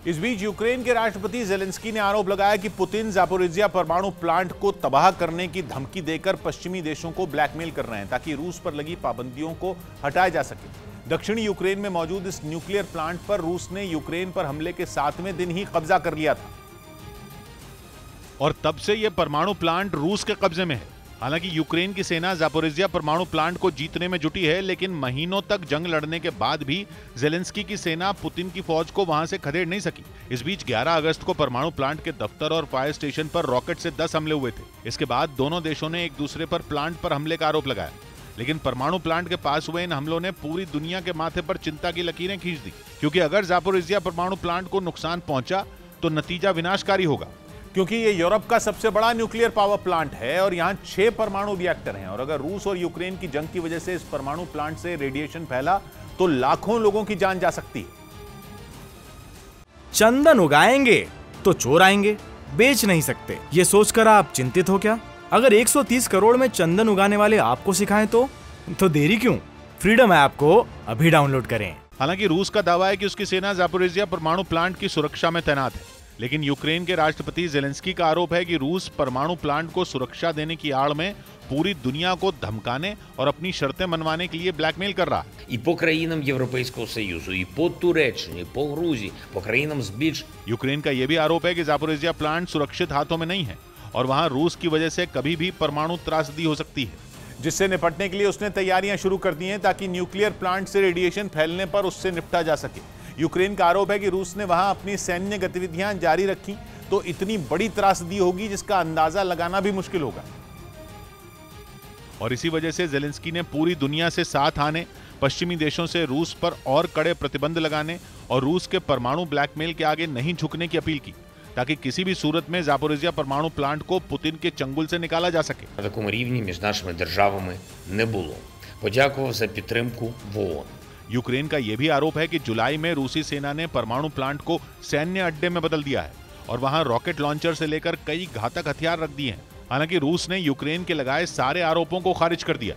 इस बीच यूक्रेन के राष्ट्रपति जेलेंस्की ने आरोप लगाया कि पुतिन ज़ापोरिज़िया परमाणु प्लांट को तबाह करने की धमकी देकर पश्चिमी देशों को ब्लैकमेल कर रहे हैं ताकि रूस पर लगी पाबंदियों को हटाया जा सके। दक्षिणी यूक्रेन में मौजूद इस न्यूक्लियर प्लांट पर रूस ने यूक्रेन पर हमले के 7वें दिन ही कब्जा कर लिया था और तब से यह परमाणु प्लांट रूस के कब्जे में है। हालांकि यूक्रेन की सेना ज़ापोरिज़िया परमाणु प्लांट को जीतने में जुटी है, लेकिन महीनों तक जंग लड़ने के बाद भी जेलेंस्की की सेना पुतिन की फौज को वहां से खदेड़ नहीं सकी। इस बीच 11 अगस्त को परमाणु प्लांट के दफ्तर और फायर स्टेशन पर रॉकेट से 10 हमले हुए थे। इसके बाद दोनों देशों ने एक दूसरे पर प्लांट पर हमले का आरोप लगाया, लेकिन परमाणु प्लांट के पास हुए इन हमलों ने पूरी दुनिया के माथे पर चिंता की लकीरें खींच दी, क्योंकि अगर ज़ापोरिज़िया परमाणु प्लांट को नुकसान पहुंचा तो नतीजा विनाशकारी होगा। क्योंकि ये यूरोप का सबसे बड़ा न्यूक्लियर पावर प्लांट है और यहां 6 परमाणु रिएक्टर हैं और अगर रूस और यूक्रेन की जंग की वजह से इस परमाणु प्लांट से रेडिएशन फैला तो लाखों लोगों की जान जा सकती है। चंदन उगाएंगे तो चोर आएंगे, बेच नहीं सकते, ये सोचकर आप चिंतित हो क्या? अगर 130 करोड़ में चंदन उगाने वाले आपको सिखाएं तो देरी क्यों? फ्रीडम ऐप को अभी डाउनलोड करें। हालांकि रूस का दावा है कि उसकी सेना ज़ापोरिज़िया परमाणु प्लांट की सुरक्षा में तैनात है, लेकिन यूक्रेन के राष्ट्रपति जेलेंस्की का आरोप है कि रूस परमाणु प्लांट को सुरक्षा देने की आड़ में पूरी दुनिया को धमकाने और अपनी शर्तें मनवाने के लिए ब्लैकमेल कर रहा है। І по країнам Європейського Союзу, і по Туреччині, і по Грузії, по країнам з більш यूक्रेन का यह भी आरोप है कि ज़ापोरिज़िया प्लांट सुरक्षित हाथों में नहीं है और वहां रूस की वजह से कभी भी परमाणु त्रासदी हो सकती है, जिससे निपटने के लिए उसने तैयारियां शुरू कर दी हैं ताकि न्यूक्लियर प्लांट से रेडिएशन फैलने पर उससे निपटा जा सके। यूक्रेन का आरोप है कि रूस ने वहां अपनी सैन्य गतिविधियां जारी रखी तो इतनी बड़ी त्रासदी होगी जिसका अंदाजा लगाना भी मुश्किल होगा। और इसी वजह से जेलेंस्की ने पूरी दुनिया से साथ आने, पश्चिमी देशों से रूस पर और कड़े प्रतिबंध लगाने और रूस के परमाणु ब्लैकमेल के आगे नहीं झुकने की अपील की, ताकि किसी भी सूरत में ज़ापोरिज़िया परमाणु प्लांट को पुतिन के चंगुल से निकाला जा सके। на такому рівні між нашими державами не було. Подякував за підтримку в ООН. यूक्रेन का यह भी आरोप है कि जुलाई में रूसी सेना ने परमाणु प्लांट को सैन्य अड्डे में बदल दिया है और वहां रॉकेट लॉन्चर से लेकर कई घातक हथियार रख दिए हैं। हालांकि रूस ने यूक्रेन के लगाए सारे आरोपों को खारिज कर दिया।